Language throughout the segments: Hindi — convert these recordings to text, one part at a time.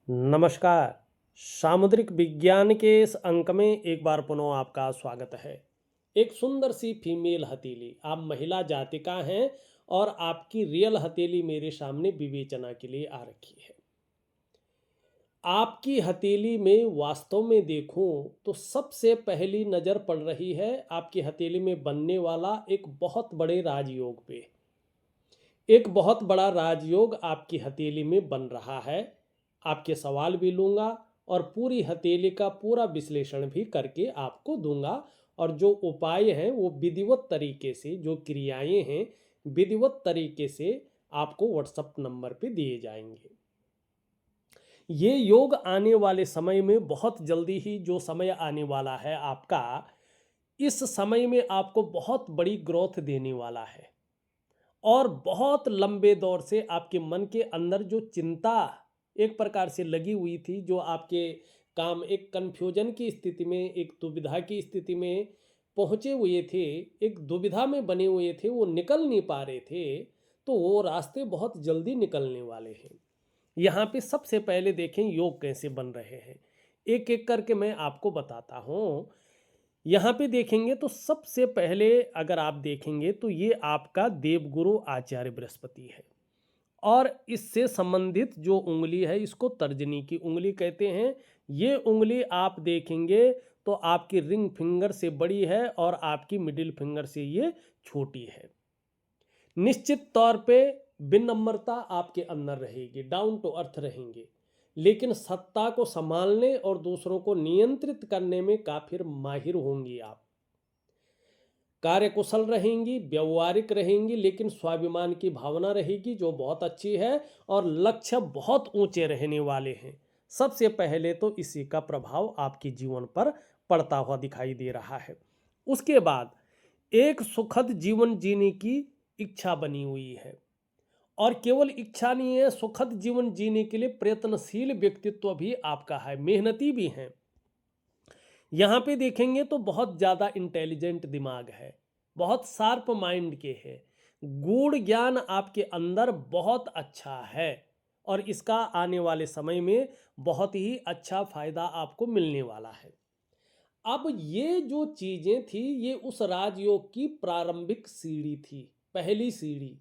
नमस्कार। सामुद्रिक विज्ञान के इस अंक में एक बार पुनः आपका स्वागत है। एक सुंदर सी फीमेल हथेली, आप महिला जातिका हैं और आपकी रियल हथेली मेरे सामने विवेचना के लिए आ रखी है। आपकी हथेली में वास्तव में देखूं तो सबसे पहली नज़र पड़ रही है आपकी हथेली में बनने वाला एक बहुत बड़े राजयोग पे। एक बहुत बड़ा राजयोग आपकी हथेली में बन रहा है। आपके सवाल भी लूँगा और पूरी हथेली का पूरा विश्लेषण भी करके आपको दूंगा। और जो उपाय हैं वो विधिवत तरीके से, जो क्रियाएं हैं विधिवत तरीके से आपको व्हाट्सएप नंबर पे दिए जाएंगे। ये योग आने वाले समय में बहुत जल्दी ही जो समय आने वाला है आपका, इस समय में आपको बहुत बड़ी ग्रोथ देने वाला है। और बहुत लंबे दौर से आपके मन के अंदर जो चिंता एक प्रकार से लगी हुई थी, जो आपके काम एक कन्फ्यूजन की स्थिति में, एक दुविधा की स्थिति में पहुंचे हुए थे, एक दुविधा में बने हुए थे, वो निकल नहीं पा रहे थे, तो वो रास्ते बहुत जल्दी निकलने वाले हैं। यहाँ पे सबसे पहले देखें योग कैसे बन रहे हैं, एक एक करके मैं आपको बताता हूँ। यहाँ पे देखेंगे तो सबसे पहले अगर आप देखेंगे तो ये आपका देवगुरु आचार्य बृहस्पति है। और इससे संबंधित जो उंगली है इसको तर्जनी की उंगली कहते हैं। ये उंगली आप देखेंगे तो आपकी रिंग फिंगर से बड़ी है और आपकी मिडिल फिंगर से ये छोटी है। निश्चित तौर पे विनम्रता आपके अंदर रहेगी, डाउन टू अर्थ रहेंगे, लेकिन सत्ता को संभालने और दूसरों को नियंत्रित करने में काफी माहिर होंगी आप। कार्यकुशल रहेंगी, व्यवहारिक रहेंगी, लेकिन स्वाभिमान की भावना रहेगी जो बहुत अच्छी है। और लक्ष्य बहुत ऊंचे रहने वाले हैं। सबसे पहले तो इसी का प्रभाव आपके जीवन पर पड़ता हुआ दिखाई दे रहा है। उसके बाद एक सुखद जीवन जीने की इच्छा बनी हुई है। और केवल इच्छा नहीं है, सुखद जीवन जीने के लिए प्रयत्नशील व्यक्तित्व भी आपका है, मेहनती भी हैं। यहाँ पे देखेंगे तो बहुत ज़्यादा इंटेलिजेंट दिमाग है, बहुत शार्प माइंड के है, गूढ़ ज्ञान आपके अंदर बहुत अच्छा है। और इसका आने वाले समय में बहुत ही अच्छा फायदा आपको मिलने वाला है। अब ये जो चीजें थी ये उस राजयोग की प्रारंभिक सीढ़ी थी, पहली सीढ़ी।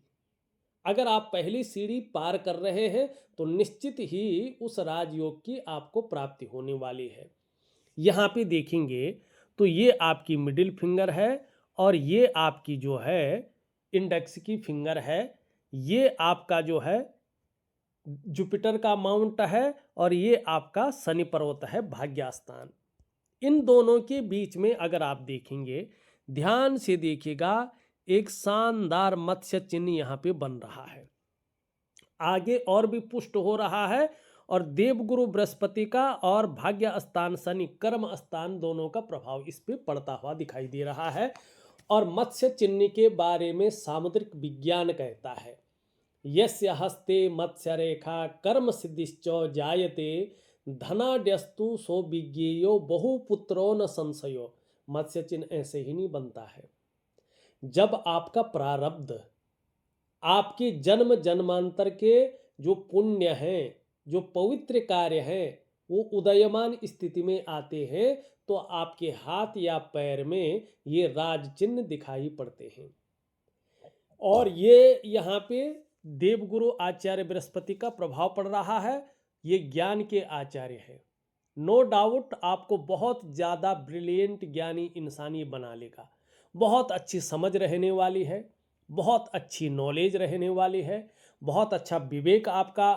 अगर आप पहली सीढ़ी पार कर रहे हैं तो निश्चित ही उस राजयोग की आपको प्राप्ति होने वाली है। यहाँ पे देखेंगे तो ये आपकी मिडिल फिंगर है और ये आपकी जो है इंडेक्स की फिंगर है। ये आपका जो है जुपिटर का माउंट है और ये आपका शनि पर्वत है, भाग्यस्थान। इन दोनों के बीच में अगर आप देखेंगे, ध्यान से देखिएगा, एक शानदार मत्स्य चिन्ह यहाँ पे बन रहा है। आगे और भी पुष्ट हो रहा है। और देवगुरु बृहस्पति का और भाग्य स्थान शनि कर्म स्थान दोनों का प्रभाव इस पे पड़ता हुआ दिखाई दे रहा है। और मत्स्य चिन्ह के बारे में सामुद्रिक विज्ञान कहता है, यस्य हस्ते मत्स्य रेखा कर्म सिद्धिश्च जायते धनाड्यस्तु सो विज्ञेयो बहुपुत्रो न संशयो। मत्स्य चिन्ह ऐसे ही नहीं बनता है। जब आपका प्रारब्ध, आपके जन्म जन्मांतर के जो पुण्य हैं, जो पवित्र कार्य हैं, वो उदयमान स्थिति में आते हैं तो आपके हाथ या पैर में ये राज चिन्ह दिखाई पड़ते हैं। और ये यहाँ पे देवगुरु आचार्य बृहस्पति का प्रभाव पड़ रहा है। ये ज्ञान के आचार्य है। नो डाउट आपको बहुत ज़्यादा ब्रिलियंट ज्ञानी इंसानी बना लेगा। बहुत अच्छी समझ रहने वाली है, बहुत अच्छी नॉलेज रहने वाली है, बहुत अच्छा विवेक आपका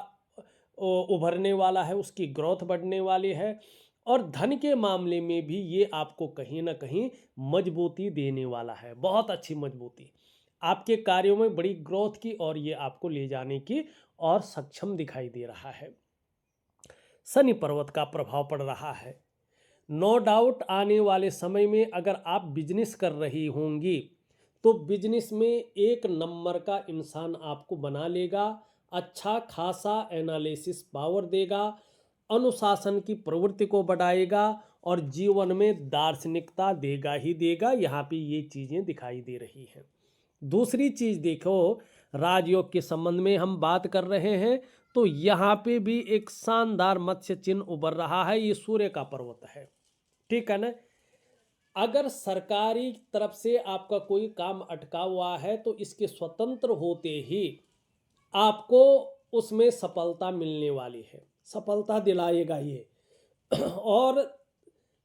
उभरने वाला है, उसकी ग्रोथ बढ़ने वाली है। और धन के मामले में भी ये आपको कहीं ना कहीं मजबूती देने वाला है, बहुत अच्छी मजबूती। आपके कार्यों में बड़ी ग्रोथ की और ये आपको ले जाने की और सक्षम दिखाई दे रहा है। शनि पर्वत का प्रभाव पड़ रहा है। नो डाउट आने वाले समय में अगर आप बिजनेस कर रही होंगी तो बिजनेस में एक नंबर का इंसान आपको बना लेगा, अच्छा खासा एनालिसिस पावर देगा, अनुशासन की प्रवृत्ति को बढ़ाएगा और जीवन में दार्शनिकता देगा ही देगा। यहाँ पे ये चीज़ें दिखाई दे रही हैं। दूसरी चीज़ देखो, राजयोग के संबंध में हम बात कर रहे हैं तो यहाँ पे भी एक शानदार मत्स्य चिन्ह उभर रहा है, ये सूर्य का पर्वत है। ठीक है ना। अगर सरकारी तरफ से आपका कोई काम अटका हुआ है तो इसके स्वतंत्र होते ही आपको उसमें सफलता मिलने वाली है, सफलता दिलाएगा ये। और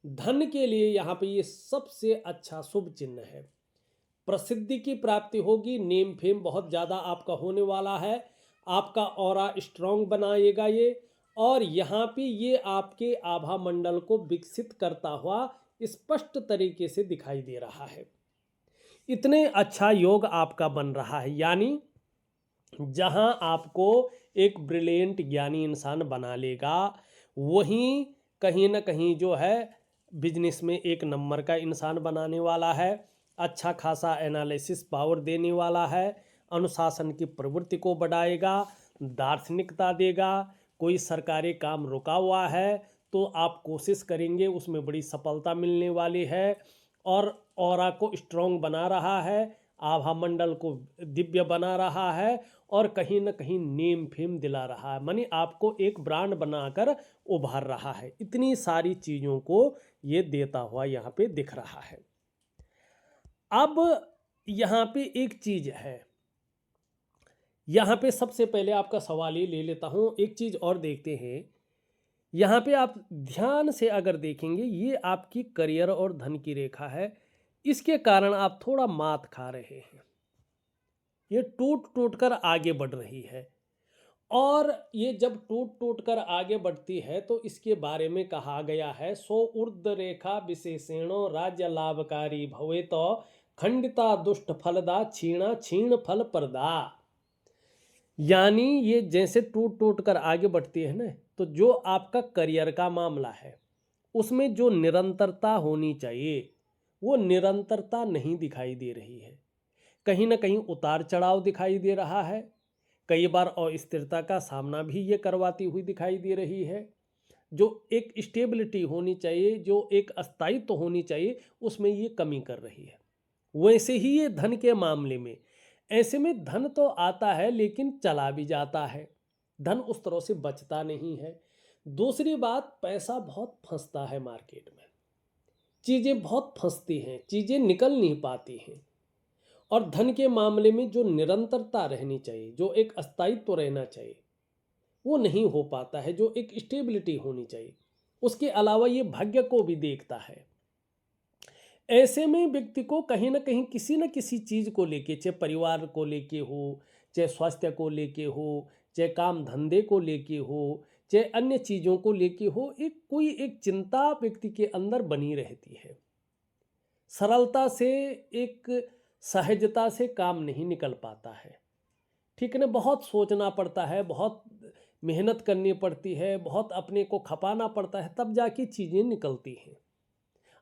धन के लिए यहाँ पे ये सबसे अच्छा शुभ चिन्ह है। प्रसिद्धि की प्राप्ति होगी, नेम फेम बहुत ज़्यादा आपका होने वाला है, आपका ऑरा स्ट्रांग बनाएगा ये। और यहाँ पे ये आपके आभा मंडल को विकसित करता हुआ स्पष्ट तरीके से दिखाई दे रहा है। इतने अच्छा योग आपका बन रहा है, यानी जहाँ आपको एक ब्रिलियंट ज्ञानी इंसान बना लेगा, वहीं कहीं ना कहीं जो है बिजनेस में एक नंबर का इंसान बनाने वाला है, अच्छा खासा एनालिसिस पावर देने वाला है, अनुशासन की प्रवृत्ति को बढ़ाएगा, दार्शनिकता देगा। कोई सरकारी काम रुका हुआ है तो आप कोशिश करेंगे, उसमें बड़ी सफलता मिलने वाली है। और ऑरा को स्ट्रॉन्ग बना रहा है, आभा मंडल को दिव्य बना रहा है, और कहीं ना कहीं नेम फेम दिला रहा है, मानी आपको एक ब्रांड बनाकर उभार रहा है। इतनी सारी चीज़ों को ये देता हुआ यहाँ पे दिख रहा है। अब यहाँ पे एक चीज़ है, यहाँ पे सबसे पहले आपका सवाल ये ले लेता हूँ, एक चीज़ और देखते हैं। यहाँ पे आप ध्यान से अगर देखेंगे, ये आपकी करियर और धन की रेखा है, इसके कारण आप थोड़ा मात खा रहे हैं, ये टूट टूट कर आगे बढ़ रही है। और ये जब टूट टूट कर आगे बढ़ती है तो इसके बारे में कहा गया है, सो ऊर्ध रेखा विशेषणो राज्य लाभकारी भवे तो खंडिता दुष्ट फलदा क्षीणा क्षीण फल प्रदा। यानी ये जैसे टूट टूट कर आगे बढ़ती है ना, तो जो आपका करियर का मामला है उसमें जो निरंतरता होनी चाहिए वो निरंतरता नहीं दिखाई दे रही है, कहीं ना कहीं उतार चढ़ाव दिखाई दे रहा है, कई बार अस्थिरता का सामना भी ये करवाती हुई दिखाई दे रही है। जो एक स्टेबिलिटी होनी चाहिए, जो एक स्थायित्व होनी चाहिए, उसमें ये कमी कर रही है। वैसे ही ये धन के मामले में, ऐसे में धन तो आता है लेकिन चला भी जाता है, धन उस तरह से बचता नहीं है। दूसरी बात, पैसा बहुत फंसता है मार्केट में, चीज़ें बहुत फंसती हैं, चीज़ें निकल नहीं पाती हैं। और धन के मामले में जो निरंतरता रहनी चाहिए, जो एक स्थायित्व रहना चाहिए, वो नहीं हो पाता है, जो एक स्टेबिलिटी होनी चाहिए। उसके अलावा ये भाग्य को भी देखता है। ऐसे में व्यक्ति को कहीं ना कहीं किसी न किसी चीज़ को लेके, चाहे परिवार को लेके हो, चाहे स्वास्थ्य को लेके हो, चाहे काम धंधे को लेके हो, चाहे अन्य चीज़ों को लेके हो, एक चिंता व्यक्ति के अंदर बनी रहती है। सरलता से, एक सहजता से काम नहीं निकल पाता है। ठीक है ना, बहुत सोचना पड़ता है, बहुत मेहनत करनी पड़ती है, बहुत अपने को खपाना पड़ता है, तब जाके चीज़ें निकलती हैं,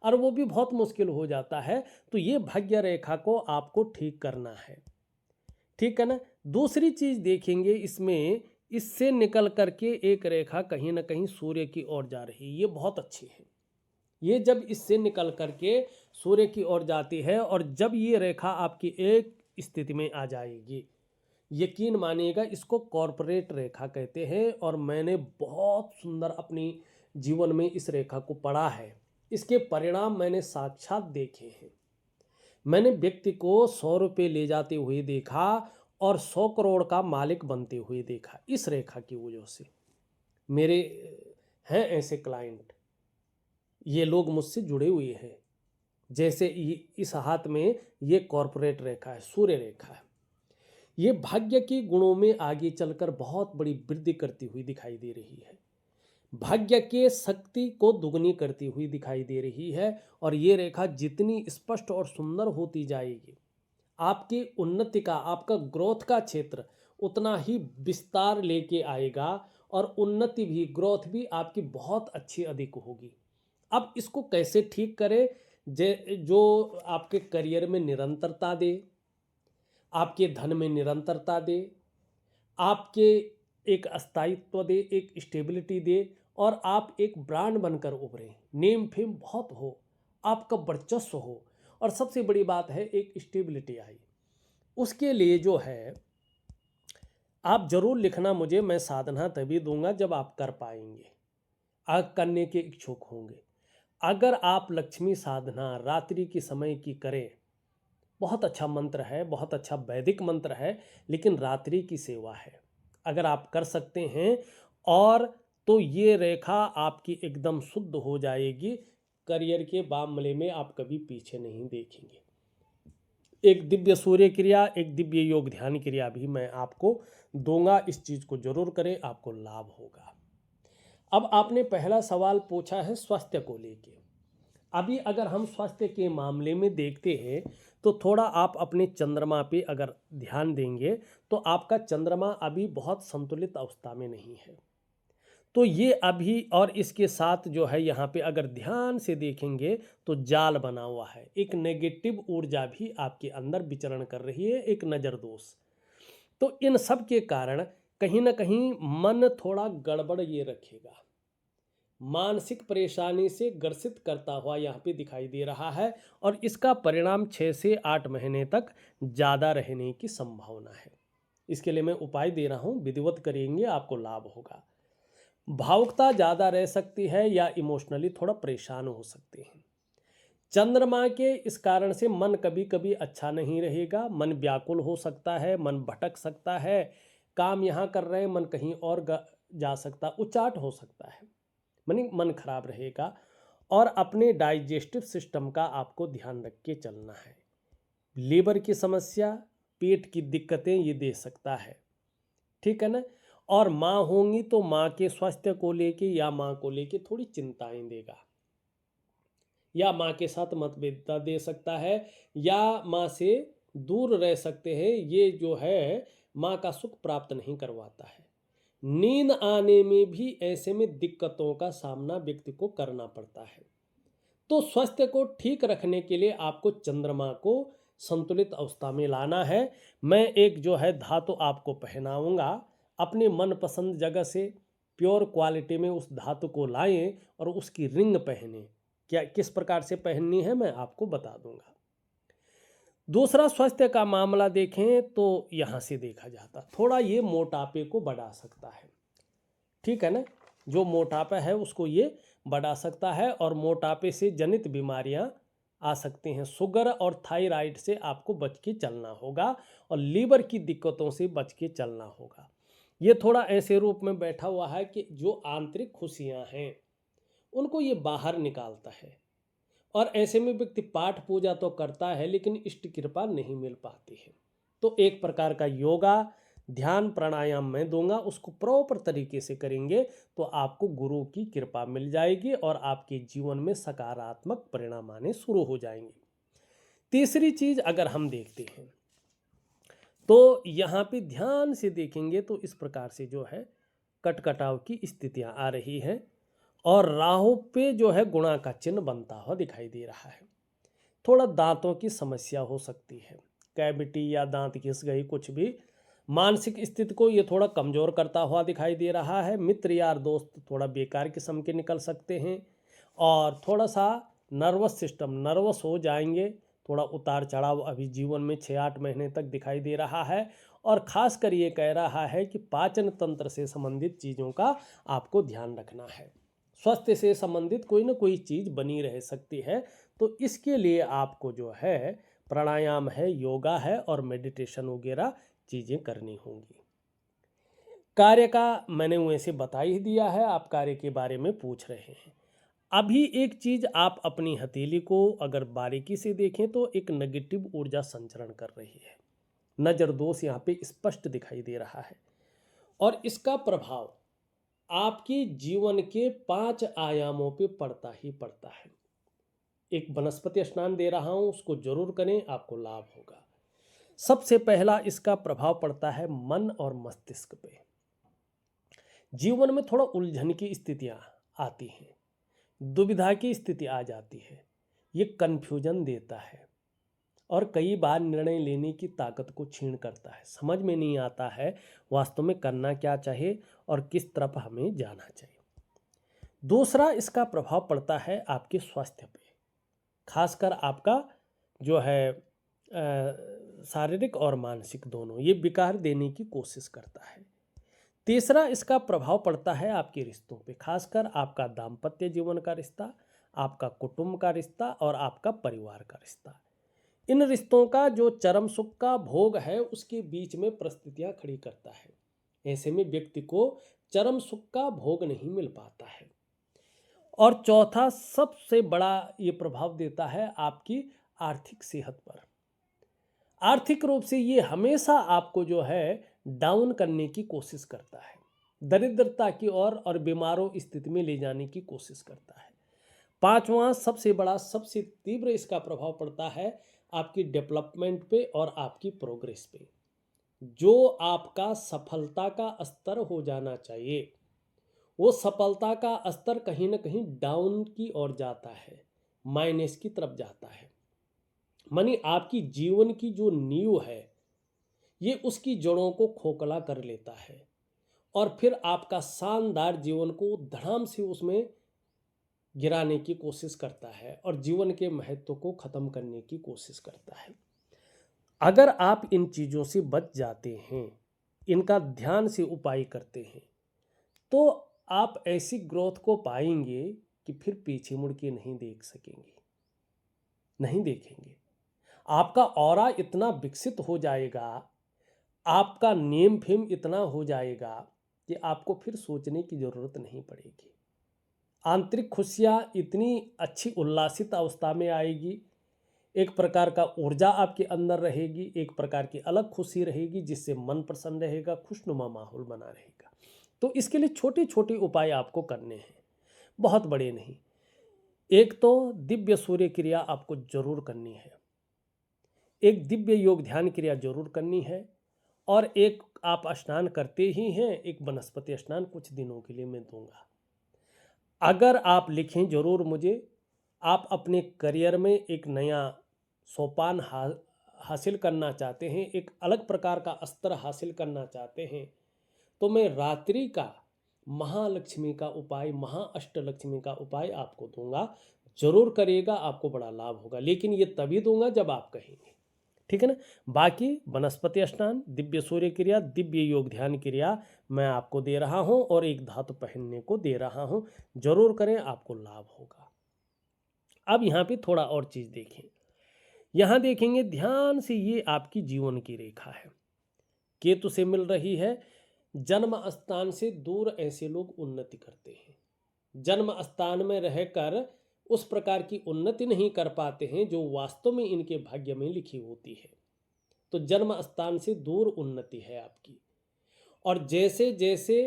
और वो भी बहुत मुश्किल हो जाता है। तो ये भाग्य रेखा को आपको ठीक करना है। ठीक है ना। दूसरी चीज़ देखेंगे इसमें, इससे निकल करके एक रेखा कहीं ना कहीं सूर्य की ओर जा रही है, ये बहुत अच्छी है। ये जब इससे निकल करके सूर्य की ओर जाती है, और जब ये रेखा आपकी एक स्थिति में आ जाएगी, यकीन मानिएगा, इसको कॉर्पोरेट रेखा कहते हैं। और मैंने बहुत सुंदर अपनी जीवन में इस रेखा को पढ़ा है, इसके परिणाम मैंने साक्षात देखे हैं। मैंने व्यक्ति को 100 रुपये ले जाते हुए देखा और 100 करोड़ का मालिक बनते हुए देखा, इस रेखा की वजह से। मेरे हैं ऐसे क्लाइंट, ये लोग मुझसे जुड़े हुए हैं। जैसे इस हाथ में ये कॉर्पोरेट रेखा है, सूर्य रेखा है, ये भाग्य के गुणों में आगे चलकर बहुत बड़ी वृद्धि करती हुई दिखाई दे रही है, भाग्य के शक्ति को दुगनी करती हुई दिखाई दे रही है। और ये रेखा जितनी स्पष्ट और सुंदर होती जाएगी, आपकी उन्नति का, आपका ग्रोथ का क्षेत्र उतना ही विस्तार लेके आएगा, और उन्नति भी, ग्रोथ भी आपकी बहुत अच्छी अधिक होगी। अब इसको कैसे ठीक करें? जो आपके करियर में निरंतरता दे, आपके धन में निरंतरता दे, आपके एक स्थायित्व दे, एक स्टेबिलिटी दे, और आप एक ब्रांड बनकर उभरें, नेम फेम बहुत हो, आपका वर्चस्व हो, और सबसे बड़ी बात है एक स्टेबिलिटी आई। उसके लिए जो है आप जरूर लिखना मुझे, मैं साधना तभी दूंगा जब आप कर पाएंगे, करने के इच्छुक होंगे। अगर आप लक्ष्मी साधना रात्रि के समय की करें, बहुत अच्छा मंत्र है, बहुत अच्छा वैदिक मंत्र है, लेकिन रात्रि की सेवा है, अगर आप कर सकते हैं और तो ये रेखा आपकी एकदम शुद्ध हो जाएगी। करियर के मामले में आप कभी पीछे नहीं देखेंगे। एक दिव्य सूर्य क्रिया, एक दिव्य योग ध्यान क्रिया भी मैं आपको दूंगा, इस चीज को जरूर करें, आपको लाभ होगा। अब आपने पहला सवाल पूछा है स्वास्थ्य को लेके। अभी अगर हम स्वास्थ्य के मामले में देखते हैं तो थोड़ा आप अपने चंद्रमा पे अगर ध्यान देंगे तो आपका चंद्रमा अभी बहुत संतुलित अवस्था में नहीं है। तो ये अभी, और इसके साथ जो है यहाँ पे अगर ध्यान से देखेंगे तो जाल बना हुआ है, एक नेगेटिव ऊर्जा भी आपके अंदर विचरण कर रही है, एक नज़र दोष। तो इन सब के कारण कहीं ना कहीं मन थोड़ा गड़बड़ ये रखेगा, मानसिक परेशानी से ग्रसित करता हुआ यहाँ पे दिखाई दे रहा है, और इसका परिणाम 6 से 8 महीने तक ज़्यादा रहने की संभावना है। इसके लिए मैं उपाय दे रहा हूँ, विधिवत करेंगे आपको लाभ होगा। भावुकता ज़्यादा रह सकती है या इमोशनली थोड़ा परेशान हो सकते हैं। चंद्रमा के इस कारण से मन कभी कभी अच्छा नहीं रहेगा, मन व्याकुल हो सकता है, मन भटक सकता है, काम यहाँ कर रहे हैं मन कहीं और जा सकता, उचाट हो सकता है, मन खराब रहेगा। और अपने डाइजेस्टिव सिस्टम का आपको ध्यान रख के चलना है। लीवर की समस्या, पेट की दिक्कतें ये दे सकता है, ठीक है ना। और माँ होंगी तो माँ के स्वास्थ्य को लेके या माँ को लेके थोड़ी चिंताएं देगा, या माँ के साथ मतभेदता दे सकता है, या माँ से दूर रह सकते हैं। ये जो है माँ का सुख प्राप्त नहीं करवाता है। नींद आने में भी ऐसे में दिक्कतों का सामना व्यक्ति को करना पड़ता है। तो स्वास्थ्य को ठीक रखने के लिए आपको चंद्रमा को संतुलित अवस्था में लाना है। मैं एक जो है धातु आपको पहनाऊंगा, अपने मनपसंद जगह से प्योर क्वालिटी में उस धातु को लाएं और उसकी रिंग पहने। क्या किस प्रकार से पहननी है मैं आपको बता दूंगा। दूसरा स्वास्थ्य का मामला देखें तो यहाँ से देखा जाता थोड़ा ये मोटापे को बढ़ा सकता है, ठीक है ना। जो मोटापा है उसको ये बढ़ा सकता है, और मोटापे से जनित बीमारियां आ सकती हैं। शुगर और थायराइड से आपको बच के चलना होगा, और लीवर की दिक्कतों से बच के चलना होगा। ये थोड़ा ऐसे रूप में बैठा हुआ है कि जो आंतरिक खुशियां हैं उनको ये बाहर निकालता है, और ऐसे में व्यक्ति पाठ पूजा तो करता है लेकिन इष्ट कृपा नहीं मिल पाती है। तो एक प्रकार का योगा ध्यान प्राणायाम मैं दूंगा, उसको प्रॉपर तरीके से करेंगे तो आपको गुरु की कृपा मिल जाएगी और आपके जीवन में सकारात्मक परिणाम आने शुरू हो जाएंगे। तीसरी चीज अगर हम देखते हैं तो यहाँ पे ध्यान से देखेंगे तो इस प्रकार से जो है कटकटाव की स्थितियां आ रही हैं, और राहु पे जो है गुणा का चिन्ह बनता हुआ दिखाई दे रहा है। थोड़ा दांतों की समस्या हो सकती है, कैविटी या दांत घिस गई कुछ भी। मानसिक स्थिति को ये थोड़ा कमजोर करता हुआ दिखाई दे रहा है। मित्र यार दोस्त थोड़ा बेकार किस्म के निकल सकते हैं, और थोड़ा सा नर्वस सिस्टम नर्वस हो जाएंगे। थोड़ा उतार चढ़ाव अभी जीवन में 6-8 महीने तक दिखाई दे रहा है, और खासकर ये कह रहा है कि पाचन तंत्र से संबंधित चीज़ों का आपको ध्यान रखना है। स्वास्थ्य से संबंधित कोई ना कोई चीज़ बनी रह सकती है, तो इसके लिए आपको जो है प्राणायाम है, योगा है, और मेडिटेशन वगैरह चीज़ें करनी होंगी। कार्य का मैंने वैसे बता ही दिया है, आप कार्य के बारे में पूछ रहे हैं। अभी एक चीज़ आप अपनी हथेली को अगर बारीकी से देखें तो एक नेगेटिव ऊर्जा संचरण कर रही है, नज़र दोष यहाँ पे स्पष्ट दिखाई दे रहा है, और इसका प्रभाव आपके जीवन के 5 आयामों पे पड़ता ही पड़ता है। एक वनस्पति स्नान दे रहा हूं, उसको जरूर करें, आपको लाभ होगा। सबसे पहला इसका प्रभाव पड़ता है मन और मस्तिष्क पे। जीवन में थोड़ा उलझन की स्थितियां आती हैं, दुविधा की स्थिति आ जाती है, ये कन्फ्यूजन देता है, और कई बार निर्णय लेने की ताकत को छीन करता है। समझ में नहीं आता है वास्तव में करना क्या चाहिए और किस तरफ हमें जाना चाहिए। दूसरा इसका प्रभाव पड़ता है आपके स्वास्थ्य पे, खासकर आपका जो है शारीरिक और मानसिक दोनों, ये विकार देने की कोशिश करता है। तीसरा इसका प्रभाव पड़ता है आपके रिश्तों पे, खासकर आपका दाम्पत्य जीवन का रिश्ता, आपका कुटुंब का रिश्ता और आपका परिवार का रिश्ता। इन रिश्तों का जो चरम सुख का भोग है उसके बीच में परिस्थितियां खड़ी करता है। ऐसे में व्यक्ति को चरम सुख का भोग नहीं मिल पाता है। और चौथा सबसे बड़ा ये प्रभाव देता है आपकी आर्थिक सेहत पर। आर्थिक रूप से ये हमेशा आपको जो है डाउन करने की कोशिश करता है, दरिद्रता की ओर और बीमारों स्थिति में ले जाने की कोशिश करता है। पांचवा सबसे बड़ा, सबसे तीव्र इसका प्रभाव पड़ता है आपकी डेवलपमेंट पे और आपकी प्रोग्रेस पे। जो आपका सफलता का स्तर हो जाना चाहिए, वो सफलता का स्तर कहीं ना कहीं डाउन की ओर जाता है, माइनस की तरफ जाता है। मानी आपकी जीवन की जो नींव है ये उसकी जड़ों को खोखला कर लेता है और फिर आपका शानदार जीवन को धड़ाम से उसमें गिराने की कोशिश करता है और जीवन के महत्व को खत्म करने की कोशिश करता है। अगर आप इन चीज़ों से बच जाते हैं, इनका ध्यान से उपाय करते हैं, तो आप ऐसी ग्रोथ को पाएंगे कि फिर पीछे मुड़ के नहीं देख सकेंगे, नहीं देखेंगे। आपका ऑरा इतना विकसित हो जाएगा, आपका नेम फेम इतना हो जाएगा कि आपको फिर सोचने की ज़रूरत नहीं पड़ेगी। आंतरिक खुशियाँ इतनी अच्छी उल्लासित अवस्था में आएगी, एक प्रकार का ऊर्जा आपके अंदर रहेगी, एक प्रकार की अलग खुशी रहेगी जिससे मन प्रसन्न रहेगा, खुशनुमा माहौल बना रहेगा। तो इसके लिए छोटे छोटे उपाय आपको करने हैं, बहुत बड़े नहीं। एक तो दिव्य सूर्य क्रिया आपको जरूर करनी है, एक दिव्य योग ध्यान क्रिया जरूर करनी है, और एक आप स्नान करते ही हैं, एक वनस्पति स्नान कुछ दिनों के लिए मैं दूंगा। अगर आप लिखें जरूर मुझे, आप अपने करियर में एक नया सोपान हासिल करना चाहते हैं, एक अलग प्रकार का स्तर हासिल करना चाहते हैं, तो मैं रात्रि का महालक्ष्मी का उपाय, महाअष्टलक्ष्मी का उपाय आपको दूंगा। जरूर करिएगा, आपको बड़ा लाभ होगा, लेकिन ये तभी दूंगा जब आप कहेंगे, ठीक है ना। बाकी वनस्पति स्नान, दिव्य सूर्य क्रिया, दिव्य योग ध्यान क्रिया मैं आपको दे रहा हूं और एक धातु पहनने को दे रहा हूं, जरूर करें, आपको लाभ होगा। अब यहाँ पे थोड़ा और चीज़ देखें, यहाँ देखेंगे ध्यान से, ये आपकी जीवन की रेखा है, केतु से मिल रही है। जन्म स्थान से दूर ऐसे लोग उन्नति करते हैं, जन्म स्थान में रहकर उस प्रकार की उन्नति नहीं कर पाते हैं जो वास्तव में इनके भाग्य में लिखी होती है। तो जन्म स्थान से दूर उन्नति है आपकी। और जैसे जैसे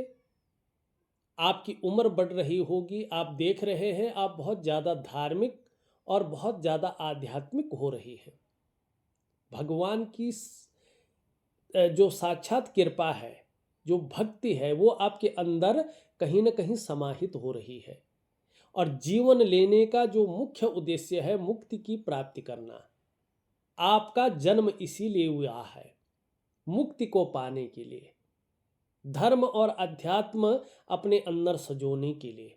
आपकी उम्र बढ़ रही होगी, आप देख रहे हैं आप बहुत ज़्यादा धार्मिक और बहुत ज़्यादा आध्यात्मिक हो रही है। भगवान की जो साक्षात कृपा है, जो भक्ति है, वो आपके अंदर कहीं ना कहीं समाहित हो रही है। और जीवन लेने का जो मुख्य उद्देश्य है मुक्ति की प्राप्ति करना, आपका जन्म इसीलिए हुआ है, मुक्ति को पाने के लिए, धर्म और अध्यात्म अपने अंदर सजोने के लिए।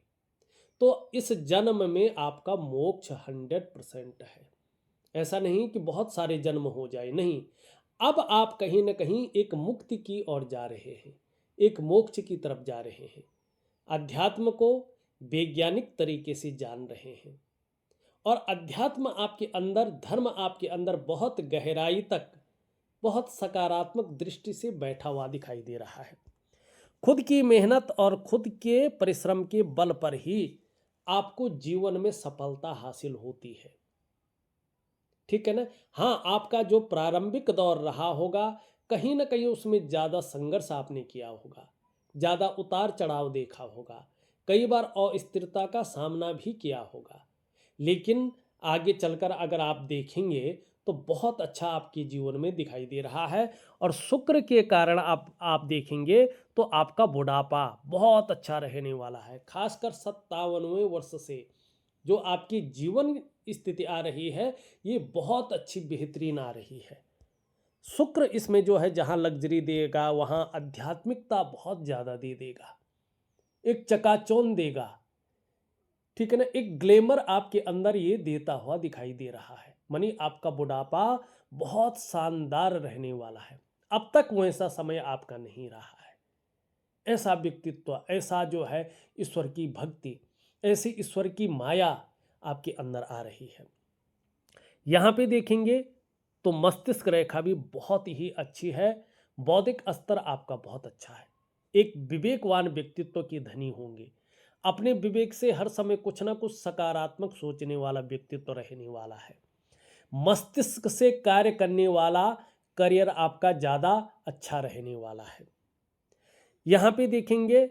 तो इस जन्म में आपका मोक्ष 100% है। ऐसा नहीं कि बहुत सारे जन्म हो जाए, नहीं, अब आप कहीं ना कहीं एक मुक्ति की ओर जा रहे हैं, एक मोक्ष की तरफ जा रहे हैं, अध्यात्म को वैज्ञानिक तरीके से जान रहे हैं। और अध्यात्म आपके अंदर, धर्म आपके अंदर बहुत गहराई तक, बहुत सकारात्मक दृष्टि से बैठा हुआ दिखाई दे रहा है। खुद की मेहनत और खुद के परिश्रम के बल पर ही आपको जीवन में सफलता हासिल होती है, ठीक है ना। हाँ, आपका जो प्रारंभिक दौर रहा होगा, कहीं ना कहीं उसमें ज़्यादा संघर्ष आपने किया होगा, ज़्यादा उतार चढ़ाव देखा होगा, कई बार अस्थिरता का सामना भी किया होगा, लेकिन आगे चलकर अगर आप देखेंगे तो बहुत अच्छा आपके जीवन में दिखाई दे रहा है। और शुक्र के कारण आप देखेंगे तो आपका बुढ़ापा बहुत अच्छा रहने वाला है, खासकर 57वें वर्ष से जो आपकी जीवन स्थिति आ रही है ये बहुत अच्छी बेहतरीन आ रही है। शुक्र इसमें जो है जहाँ लग्जरी देगा वहाँ आध्यात्मिकता बहुत ज़्यादा दे देगा, एक चकाचौंध देगा, ठीक है ना, एक ग्लैमर आपके अंदर ये देता हुआ दिखाई दे रहा है। मानी आपका बुढ़ापा बहुत शानदार रहने वाला है। अब तक वैसा समय आपका नहीं रहा है। ऐसा व्यक्तित्व, ऐसा जो है ईश्वर की भक्ति, ऐसी ईश्वर की माया आपके अंदर आ रही है। यहाँ पे देखेंगे तो मस्तिष्क रेखा भी बहुत ही अच्छी है। बौद्धिक स्तर आपका बहुत अच्छा है। एक विवेकवान व्यक्तित्व की धनी होंगे। अपने विवेक से हर समय कुछ ना कुछ सकारात्मक सोचने वाला व्यक्तित्व रहने वाला है। मस्तिष्क से कार्य करने वाला करियर आपका ज़्यादा अच्छा रहने वाला है। यहाँ पे देखेंगे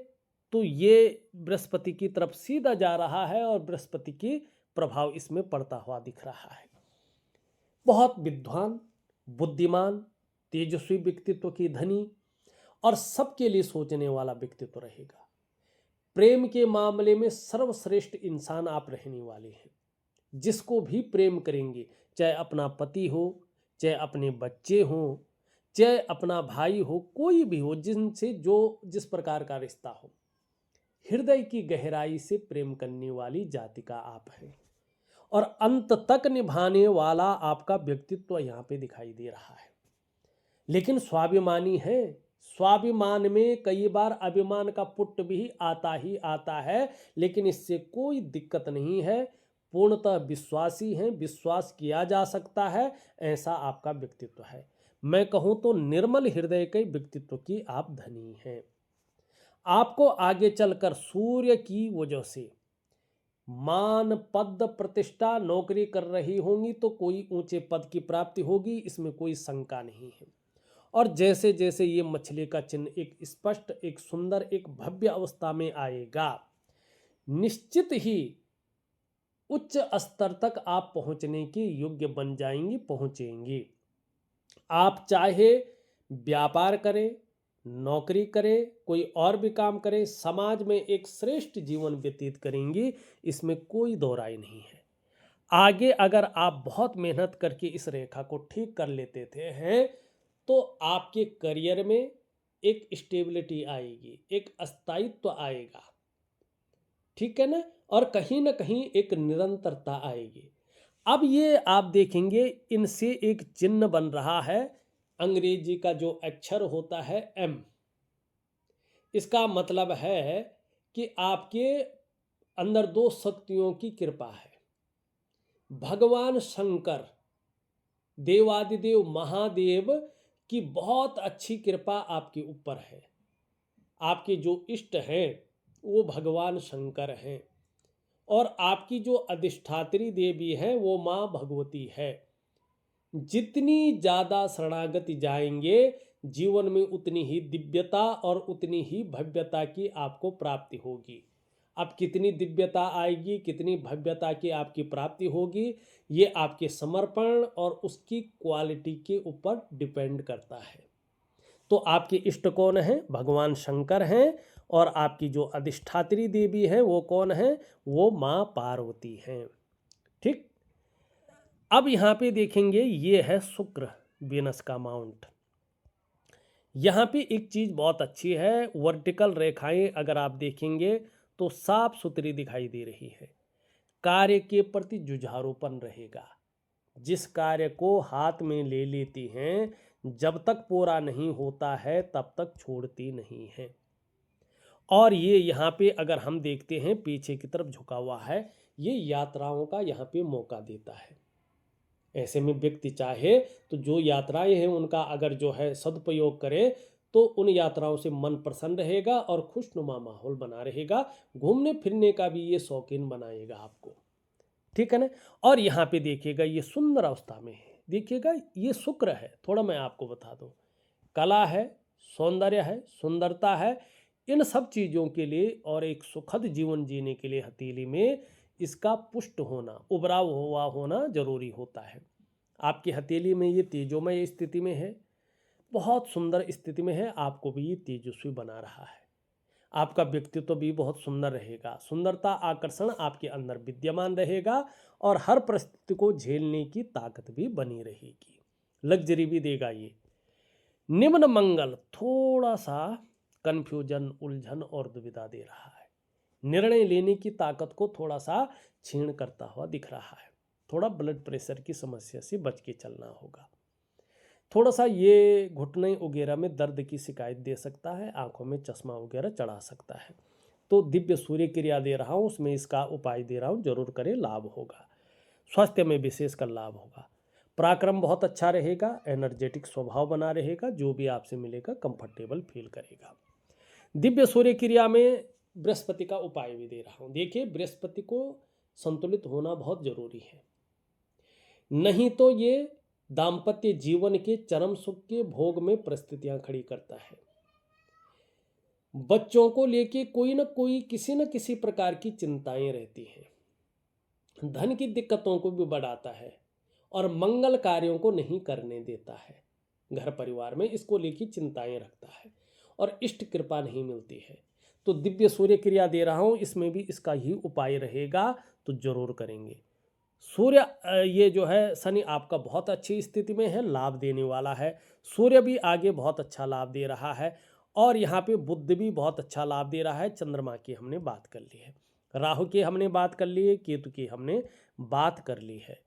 तो ये बृहस्पति की तरफ सीधा जा रहा है और बृहस्पति की प्रभाव इसमें पड़ता हुआ दिख रहा है। बहुत विद्वान, बुद्धिमान, तेजस्वी व्यक्तित्व की धनी और सबके लिए सोचने वाला व्यक्तित्व रहेगा। प्रेम के मामले में सर्वश्रेष्ठ इंसान आप रहने वाले हैं। जिसको भी प्रेम करेंगे, चाहे अपना पति हो, चाहे अपने बच्चे हों, चाहे अपना भाई हो, कोई भी हो, जिनसे जो जिस प्रकार का रिश्ता हो, हृदय की गहराई से प्रेम करने वाली जाति का आप हैं और अंत तक निभाने वाला आपका व्यक्तित्व यहाँ पे दिखाई दे रहा है। लेकिन स्वाभिमानी है। स्वाभिमान में कई बार अभिमान का पुट भी आता है, लेकिन इससे कोई दिक्कत नहीं है। पूर्णतः विश्वासी हैं, विश्वास किया जा सकता है, ऐसा आपका व्यक्तित्व है। मैं कहूँ तो निर्मल हृदय के व्यक्तित्व की आप धनी हैं। आपको आगे चलकर सूर्य की वजह से मान, पद, प्रतिष्ठा, नौकरी कर रही होंगी तो कोई ऊंचे पद की प्राप्ति होगी, इसमें कोई शंका नहीं है। और जैसे जैसे ये मछली का चिन्ह एक स्पष्ट, एक सुंदर, एक भव्य अवस्था में आएगा, निश्चित ही उच्च स्तर तक आप पहुंचने के योग्य बन जाएंगी, पहुंचेंगी। आप चाहे व्यापार करें, नौकरी करें, कोई और भी काम करें, समाज में एक श्रेष्ठ जीवन व्यतीत करेंगी, इसमें कोई दो राय नहीं है। आगे अगर आप बहुत मेहनत करके इस रेखा को ठीक कर लेते हैं तो आपके करियर में एक स्टेबिलिटी आएगी, एक स्थायित्व आएगा, ठीक है ना, और कहीं ना कहीं एक निरंतरता आएगी। अब ये आप देखेंगे इनसे एक चिन्ह बन रहा है। अंग्रेजी का जो अक्षर होता है एम, इसका मतलब है कि आपके अंदर दो शक्तियों की कृपा है। भगवान शंकर, देवादिदेव महादेव की बहुत अच्छी कृपा आपके ऊपर है। आपके जो इष्ट हैं वो भगवान शंकर हैं और आपकी जो अधिष्ठात्री देवी है वो माँ भगवती है। जितनी ज़्यादा शरणागति जाएंगे जीवन में उतनी ही दिव्यता और उतनी ही भव्यता की आपको प्राप्ति होगी। अब कितनी दिव्यता आएगी, कितनी भव्यता की आपकी प्राप्ति होगी, ये आपके समर्पण और उसकी क्वालिटी के ऊपर डिपेंड करता है। तो आपके इष्ट कौन है? भगवान शंकर हैं और आपकी जो अधिष्ठात्री देवी है वो कौन है? वो माँ पार्वती हैं। ठीक। अब यहाँ पे देखेंगे ये है शुक्र, वीनस का माउंट। यहाँ पे एक चीज़ बहुत अच्छी है, वर्टिकल रेखाएं अगर आप देखेंगे तो साफ सुथरी दिखाई दे रही है। कार्य के प्रति जुझारूपन रहेगा। जिस कार्य को हाथ में ले लेती हैं, जब तक पूरा नहीं होता है तब तक छोड़ती नहीं है। और ये यहाँ पे अगर हम देखते हैं पीछे की तरफ झुका हुआ है, ये यात्राओं का यहाँ पे मौका देता है। ऐसे में व्यक्ति चाहे तो जो यात्राएं हैं उनका अगर जो है सदुपयोग करे तो उन यात्राओं से मन प्रसन्न रहेगा और खुशनुमा माहौल बना रहेगा। घूमने फिरने का भी ये शौकीन बनाएगा आपको, ठीक है ना। और यहाँ पे देखिएगा ये सुंदर अवस्था में है, देखिएगा ये शुक्र है। थोड़ा मैं आपको बता दूं, कला है, सौंदर्य है, सुंदरता है, इन सब चीज़ों के लिए और एक सुखद जीवन जीने के लिए हथेली में इसका पुष्ट होना, उभरा हुआ होना जरूरी होता है। आपकी हथेली में ये तेजोमय स्थिति में है, बहुत सुंदर स्थिति में है, आपको भी ये तेजस्वी बना रहा है। आपका व्यक्तित्व भी बहुत सुंदर रहेगा। सुंदरता, आकर्षण आपके अंदर विद्यमान रहेगा और हर परिस्थिति को झेलने की ताकत भी बनी रहेगी। लग्जरी भी देगा ये। निम्न मंगल थोड़ा सा कंफ्यूजन, उलझन और दुविधा दे रहा है। निर्णय लेने की ताकत को थोड़ा सा क्षीण करता हुआ दिख रहा है। थोड़ा ब्लड प्रेशर की समस्या से बच के चलना होगा। थोड़ा सा ये घुटने वगैरह में दर्द की शिकायत दे सकता है, आंखों में चश्मा वगैरह चढ़ा सकता है। तो दिव्य सूर्य क्रिया दे रहा हूँ, उसमें इसका उपाय दे रहा हूँ, जरूर करें, लाभ होगा। स्वास्थ्य में विशेषकर लाभ होगा। पराक्रम बहुत अच्छा रहेगा, एनर्जेटिक स्वभाव बना रहेगा, जो भी आपसे मिलेगा कंफर्टेबल फील करेगा। दिव्य सूर्य क्रिया में बृहस्पति का उपाय भी दे रहा हूँ। देखिए, बृहस्पति को संतुलित होना बहुत जरूरी है, नहीं तो ये दाम्पत्य जीवन के चरम सुख के भोग में परिस्थितियां खड़ी करता है। बच्चों को लेके कोई ना कोई किसी न किसी प्रकार की चिंताएं रहती हैं, धन की दिक्कतों को भी बढ़ाता है और मंगल कार्यों को नहीं करने देता है। घर परिवार में इसको लेके चिंताएं रखता है और इष्ट कृपा नहीं मिलती है। तो दिव्य सूर्य क्रिया दे रहा हूं, इसमें भी इसका ही उपाय रहेगा, तो जरूर करेंगे। सूर्य ये जो है शनि आपका बहुत अच्छी स्थिति में है, लाभ देने वाला है। सूर्य भी आगे बहुत अच्छा लाभ दे रहा है और यहाँ पे बुध भी बहुत अच्छा लाभ दे रहा है। चंद्रमा की हमने बात कर ली है, राहु की हमने बात कर ली है, केतु की हमने बात कर ली है।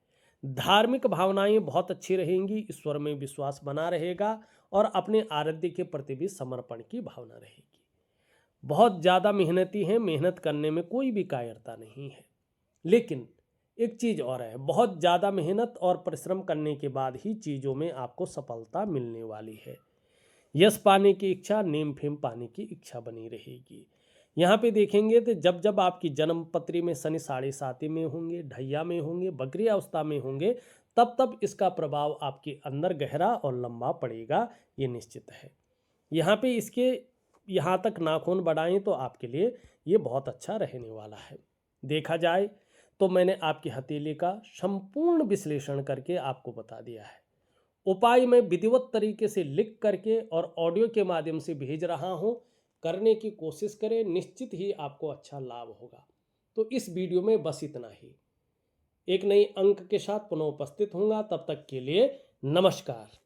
धार्मिक भावनाएं बहुत अच्छी रहेंगी, ईश्वर में विश्वास बना रहेगा और अपने आराध्य के प्रति भी समर्पण की भावना रहेगी। बहुत ज़्यादा मेहनती हैं, मेहनत करने में कोई भी कायरता नहीं है। लेकिन एक चीज़ और है, बहुत ज़्यादा मेहनत और परिश्रम करने के बाद ही चीज़ों में आपको सफलता मिलने वाली है। यश पाने की इच्छा, नेम फेम पाने की इच्छा बनी रहेगी। यहाँ पे देखेंगे तो जब जब आपकी जन्म पत्री में शनि 7.5 में होंगे, ढैया में होंगे, बकरी अवस्था में होंगे, तब तब इसका प्रभाव आपके अंदर गहरा और लंबा पड़ेगा, ये निश्चित है। यहाँ पे इसके यहाँ तक नाखून बढ़ाएं तो आपके लिए ये बहुत अच्छा रहने वाला है। देखा जाए तो मैंने आपकी हथेली का संपूर्ण विश्लेषण करके आपको बता दिया है। उपाय मैं विधिवत तरीके से लिख करके और ऑडियो के माध्यम से भेज रहा हूं, करने की कोशिश करें, निश्चित ही आपको अच्छा लाभ होगा। तो इस वीडियो में बस इतना ही। एक नई अंक के साथ पुनः उपस्थित होऊंगा, तब तक के लिए नमस्कार।